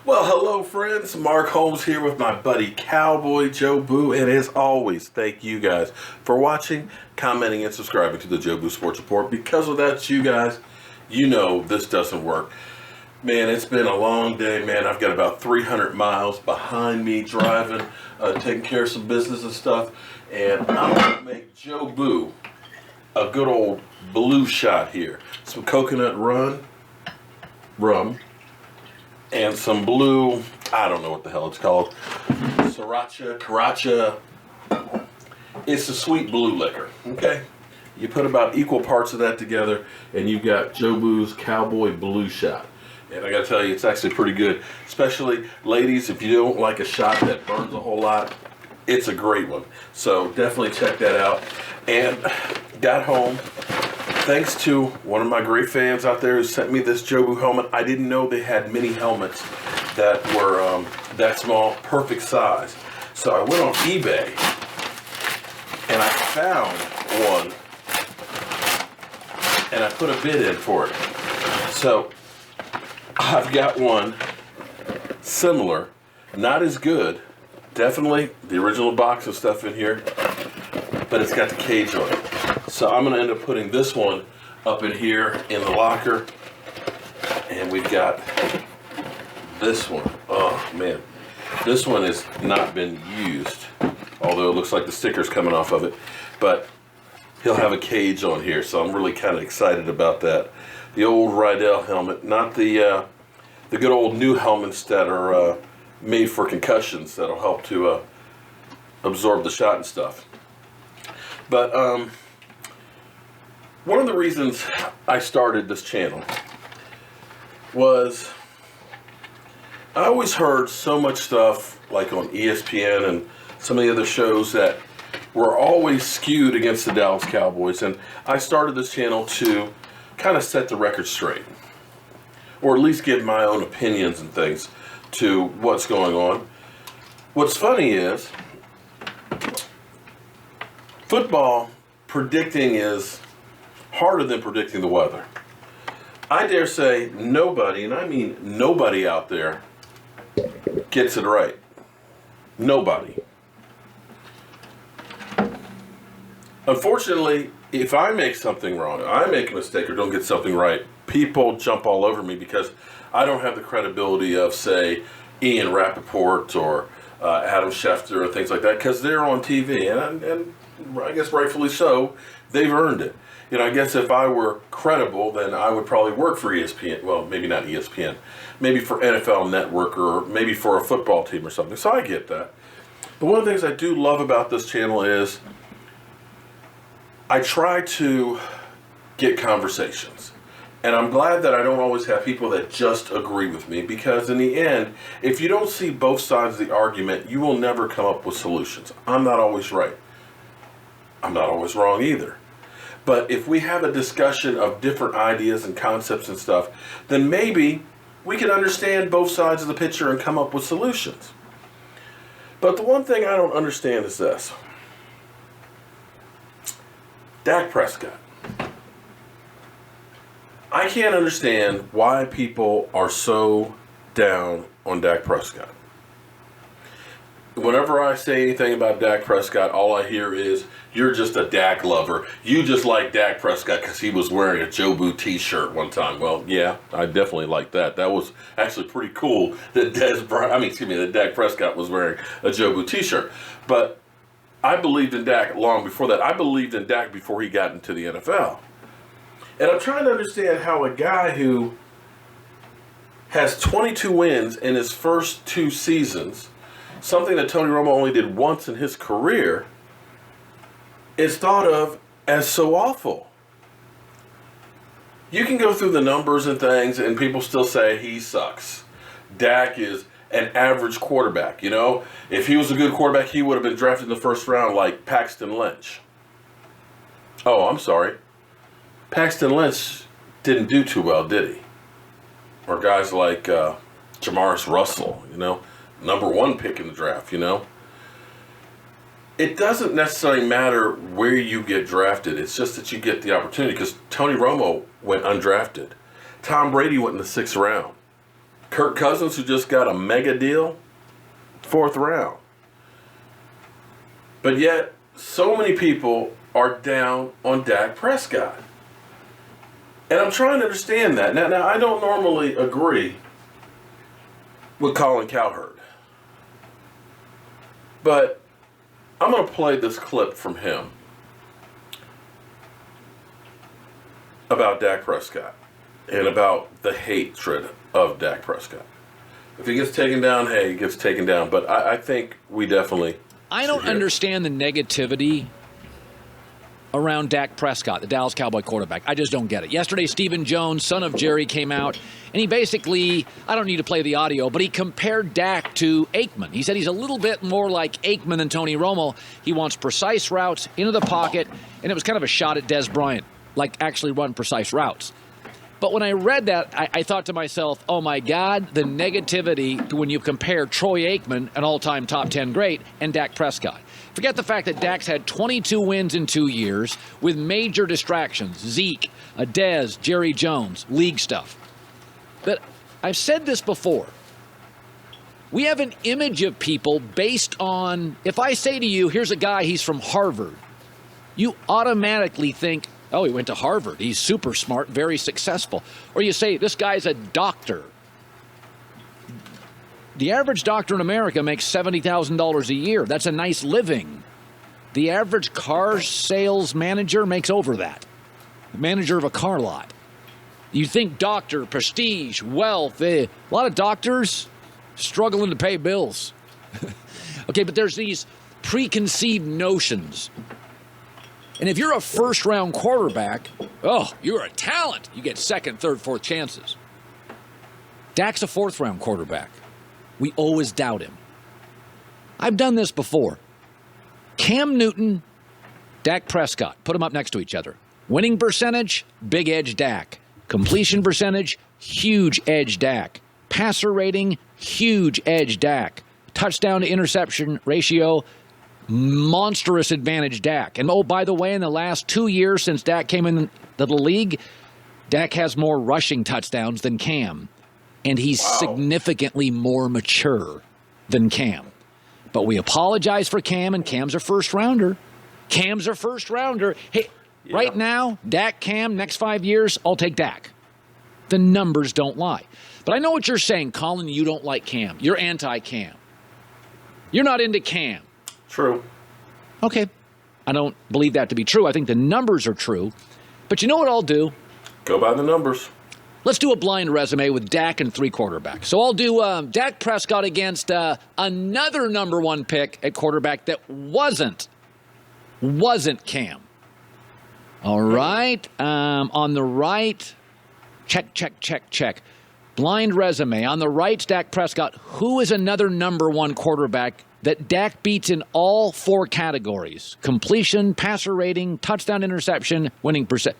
Well, hello friends, Mark Holmes here with my buddy CowboyJobu, and as always, thank you guys for watching, commenting, and subscribing to the Jobu Sports Report. Because without you guys, you know this doesn't work. Man, it's been a long day, man. I've got about 300 miles behind me driving, taking care of some business and stuff, and I'm going to make Jobu a good old blue shot here. Some coconut rum, and some blue, I don't know what the hell it's called, Sriracha. It's a sweet blue liquor, okay? You put about equal parts of that together, and you've got Jobu's Cowboy Blue Shot. And I gotta tell you, it's actually pretty good. Especially, ladies, if you don't like a shot that burns a whole lot, it's a great one. So definitely check that out. And got home, thanks to one of my great fans out there who sent me this Jobu helmet. I didn't know they had mini helmets that were that small, perfect size. So I went on eBay and I found one and I put a bid in for it. So I've got one similar, not as good, definitely the original box and stuff in here, but it's got the cage on it. So I'm going to end up putting this one up in here in the locker. And we've got this one. Oh, man. This one has not been used, although it looks like the sticker's coming off of it. But he'll have a cage on here, so I'm really kind of excited about that. The old Rydell helmet, not the good old new helmets that are made for concussions that'll help to absorb the shot and stuff. But one of the reasons I started this channel was I always heard so much stuff like on ESPN and some of the other shows that were always skewed against the Dallas Cowboys, and I started this channel to kind of set the record straight, or at least give my own opinions and things to what's going on. What's funny is football predicting is harder than predicting the weather. I dare say nobody, and I mean nobody out there, gets it right. Nobody. Unfortunately, if I make something wrong, I make a mistake or don't get something right, people jump all over me because I don't have the credibility of, say, Ian Rappaport or Adam Schefter or things like that, because they're on TV, and I guess rightfully so, they've earned it. You know, I guess if I were credible, then I would probably work for ESPN. Well, maybe not ESPN. Maybe for NFL Network or maybe for a football team or something. So I get that. But one of the things I do love about this channel is I try to get conversations. And I'm glad that I don't always have people that just agree with me, because in the end, if you don't see both sides of the argument, you will never come up with solutions. I'm not always right. I'm not always wrong either. But if we have a discussion of different ideas and concepts and stuff, then maybe we can understand both sides of the picture and come up with solutions. But the one thing I don't understand is this. Dak Prescott. I can't understand why people are so down on Dak Prescott. Whenever I say anything about Dak Prescott, all I hear is, you're just a Dak lover. You just like Dak Prescott because he was wearing a Jobu t-shirt one time. Well, yeah, I definitely like that. That was actually pretty cool that that Dak Prescott was wearing a Jobu t-shirt. But I believed in Dak long before that. I believed in Dak before he got into the NFL. And I'm trying to understand how a guy who has 22 wins in his first 2 seasons, something that Tony Romo only did once in his career, is thought of as so awful. You can go through the numbers and things and people still say he sucks. Dak is an average quarterback, you know? If he was a good quarterback, he would have been drafted in the first round like Paxton Lynch. Oh, I'm sorry. Paxton Lynch didn't do too well, did he? Or guys like Jamaris Russell, you know? #1 pick in the draft, you know? It doesn't necessarily matter where you get drafted. It's just that you get the opportunity, because Tony Romo went undrafted. Tom Brady went in the 6th round. Kirk Cousins, who just got a mega deal, 4th round. But yet, so many people are down on Dak Prescott. And I'm trying to understand that. Now I don't normally agree with Colin Cowherd. But I'm going to play this clip from him about Dak Prescott and about the hatred of Dak Prescott. If he gets taken down, hey, he gets taken down. But I think we definitely... I don't understand the negativity around Dak Prescott, the Dallas Cowboy quarterback. I just don't get it. Yesterday, Stephen Jones, son of Jerry, came out, and he basically, I don't need to play the audio, but he compared Dak to Aikman. He said he's a little bit more like Aikman than Tony Romo. He wants precise routes into the pocket, and it was kind of a shot at Des Bryant, like actually run precise routes. But when I read that, I thought to myself, oh my God, the negativity when you compare Troy Aikman, an all-time top 10 great, and Dak Prescott. Forget the fact that Dak's had 22 wins in 2 years with major distractions. Zeke, Dez, Jerry Jones, league stuff. But I've said this before. We have an image of people based on, if I say to you, here's a guy, he's from Harvard, you automatically think, oh, he went to Harvard. He's super smart, very successful. Or you say, this guy's a doctor. The average doctor in America makes $70,000 a year. That's a nice living. The average car sales manager makes over that. The manager of a car lot. You think doctor, prestige, wealth. A lot of doctors struggling to pay bills. Okay, but there's these preconceived notions. And if you're a first-round quarterback, oh, you're a talent. You get second, third, fourth chances. Dak's a fourth-round quarterback. We always doubt him. I've done this before. Cam Newton, Dak Prescott. Put them up next to each other. Winning percentage, big edge Dak. Completion percentage, huge edge Dak. Passer rating, huge edge Dak. Touchdown to interception ratio, monstrous advantage Dak. And oh, by the way, in the last 2 years since Dak came into the league, Dak has more rushing touchdowns than Cam. And he's significantly more mature than Cam. But we apologize for Cam, and Cam's a first-rounder. Cam's a first-rounder. Hey, right now, Dak, Cam, next 5 years, I'll take Dak. The numbers don't lie. But I know what you're saying, Colin. You don't like Cam. You're anti-Cam. You're not into Cam. True. Okay. I don't believe that to be true. I think the numbers are true. But you know what I'll do? Go by the numbers. Let's do a blind resume with Dak and 3 quarterbacks. So I'll do Dak Prescott against another number 1 pick at quarterback that wasn't Cam. All right. On the right, check. Blind resume. On the right, Dak Prescott. Who is another number 1 quarterback that Dak beats in all 4 categories? Completion, passer rating, touchdown, interception, winning percent.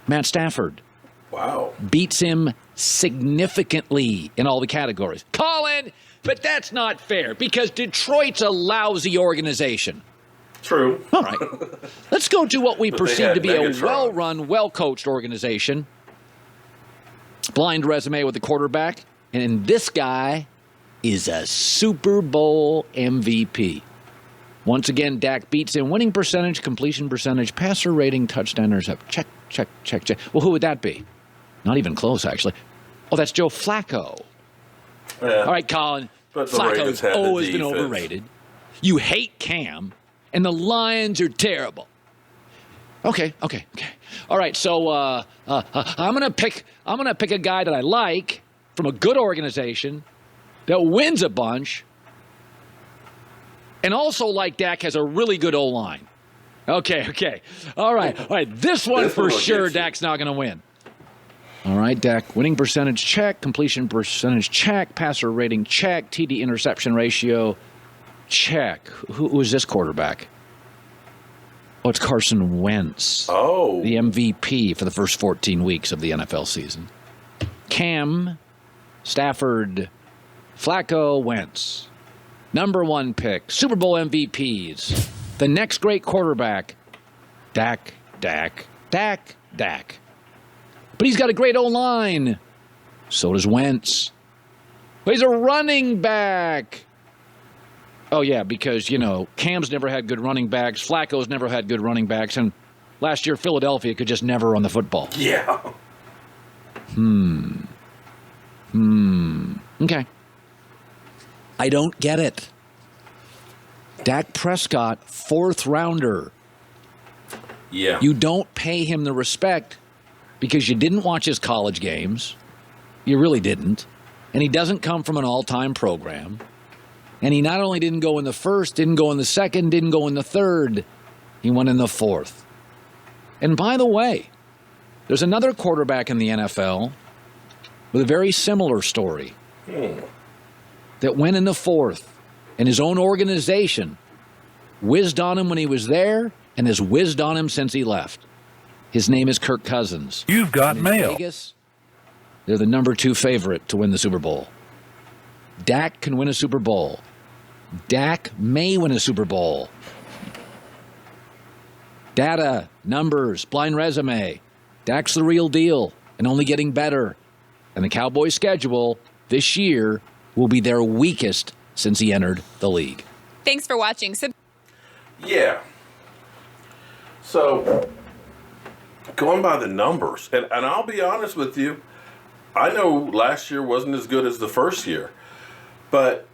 Matt Stafford. Wow. Beats him significantly in all the categories. Colin, but that's not fair because Detroit's a lousy organization. True. All right. Let's go to what we perceive to be a Megatron. well-run, well-coached organization. Blind resume with the quarterback. And this guy is a Super Bowl MVP. Once again, Dak beats him. Winning percentage, completion percentage, passer rating, touchdown, interception. Check. Well, who would that be? Not even close, actually. Oh, that's Joe Flacco. Yeah. All right, Colin. But Flacco's always been overrated. You hate Cam, and the Lions are terrible. Okay. All right, so I'm gonna pick a guy that I like from a good organization that wins a bunch, and also like Dak has a really good O-line. Okay. All right. This one for sure, Dak's not going to win. All right, Dak. Winning percentage, check. Completion percentage, check. Passer rating, check. TD interception ratio, check. Who is this quarterback? Oh, it's Carson Wentz. Oh. The MVP for the first 14 weeks of the NFL season. Cam, Stafford, Flacco, Wentz. Number 1 pick. Super Bowl MVPs. The next great quarterback, Dak. But he's got a great O-line. So does Wentz. But he's a running back. Oh, yeah, because, Cam's never had good running backs. Flacco's never had good running backs. And last year, Philadelphia could just never run the football. Yeah. Okay. I don't get it. Dak Prescott, 4th rounder. Yeah. You don't pay him the respect because you didn't watch his college games. You really didn't. And he doesn't come from an all-time program. And he not only didn't go in the first, didn't go in the second, didn't go in the third. He went in the 4th. And by the way, there's another quarterback in the NFL with a very similar story that went in the 4th. And his own organization whizzed on him when he was there and has whizzed on him since he left. His name is Kirk Cousins. You've got mail. Vegas, they're the number 2 favorite to win the Super Bowl. Dak can win a Super Bowl. Dak may win a Super Bowl. Data, numbers, blind resume. Dak's the real deal and only getting better. And the Cowboys' schedule this year will be their weakest since he entered the league. Thanks for watching. Yeah. So, going by the numbers, and I'll be honest with you, I know last year wasn't as good as the first year, but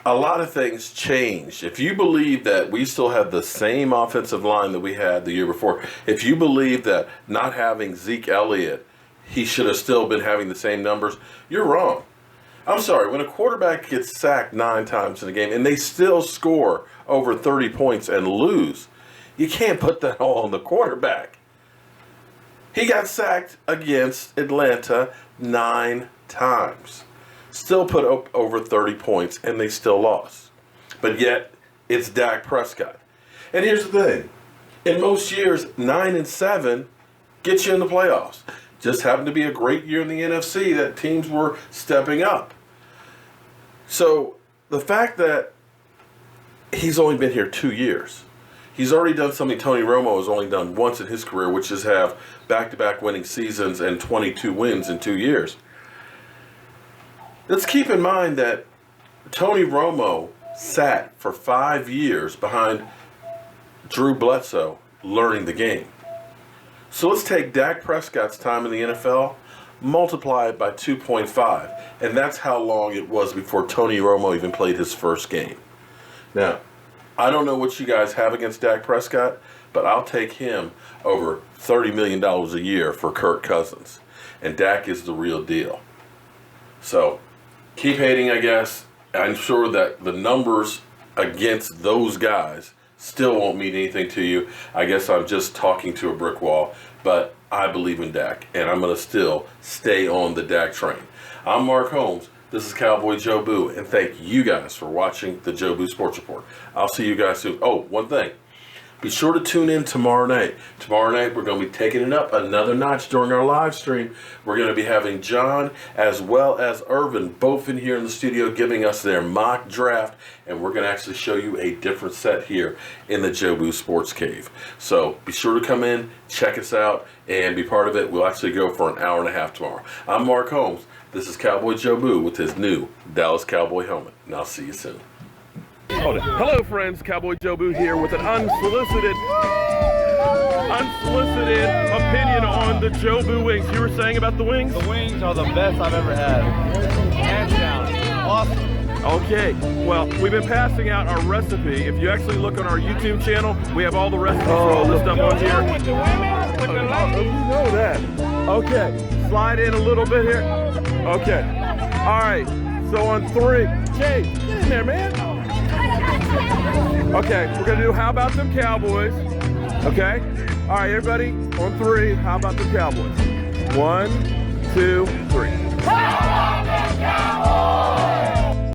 a lot of things changed. If you believe that we still have the same offensive line that we had the year before, if you believe that not having Zeke Elliott, he should have still been having the same numbers, you're wrong. I'm sorry, when a quarterback gets sacked 9 times in a game and they still score over 30 points and lose, you can't put that all on the quarterback. He got sacked against Atlanta 9 times. Still put up over 30 points and they still lost. But yet, it's Dak Prescott. And here's the thing. In most years, 9-7 gets you in the playoffs. Just happened to be a great year in the NFC that teams were stepping up. So the fact that he's only been here 2 years, he's already done something Tony Romo has only done once in his career, which is have back-to-back winning seasons and 22 wins in 2 years. Let's keep in mind that Tony Romo sat for 5 years behind Drew Bledsoe learning the game. So let's take Dak Prescott's time in the NFL, multiply it by 2.5, and that's how long it was before Tony Romo even played his first game. Now, I don't know what you guys have against Dak Prescott, but I'll take him over $30 million a year for Kirk Cousins. And Dak is the real deal. So, keep hating, I guess. I'm sure that the numbers against those guys still won't mean anything to you. I guess I'm just talking to a brick wall, but I believe in Dak, and I'm going to still stay on the Dak train. I'm Mark Holmes. This is Cowboy Jobu, and thank you guys for watching the Jobu Sports Report. I'll see you guys soon. Oh, one thing. Be sure to tune in tomorrow night. Tomorrow night, we're going to be taking it up another notch during our live stream. We're going to be having John as well as Irvin both in here in the studio giving us their mock draft, and we're going to actually show you a different set here in the Jobu Sports Cave. So be sure to come in, check us out, and be part of it. We'll actually go for an hour and a half tomorrow. I'm Mark Holmes. This is Cowboy Jobu with his new Dallas Cowboy helmet, and I'll see you soon. Hello friends, Cowboy Jobu here with an unsolicited opinion on the Jobu wings. You were saying about the wings? The wings are the best I've ever had. Hands down. Awesome. Okay, well, we've been passing out our recipe. If you actually look on our YouTube channel, we have all the recipes for all this stuff on here. With the women, with the ladies. You know that. Okay, slide in a little bit here. Okay, all right, so on 3. Jay, get in there, man. Okay, we're gonna do How About Them Cowboys. Okay? All right, everybody, on 3, How About Them Cowboys? 1, 2, 3. How about them Cowboys?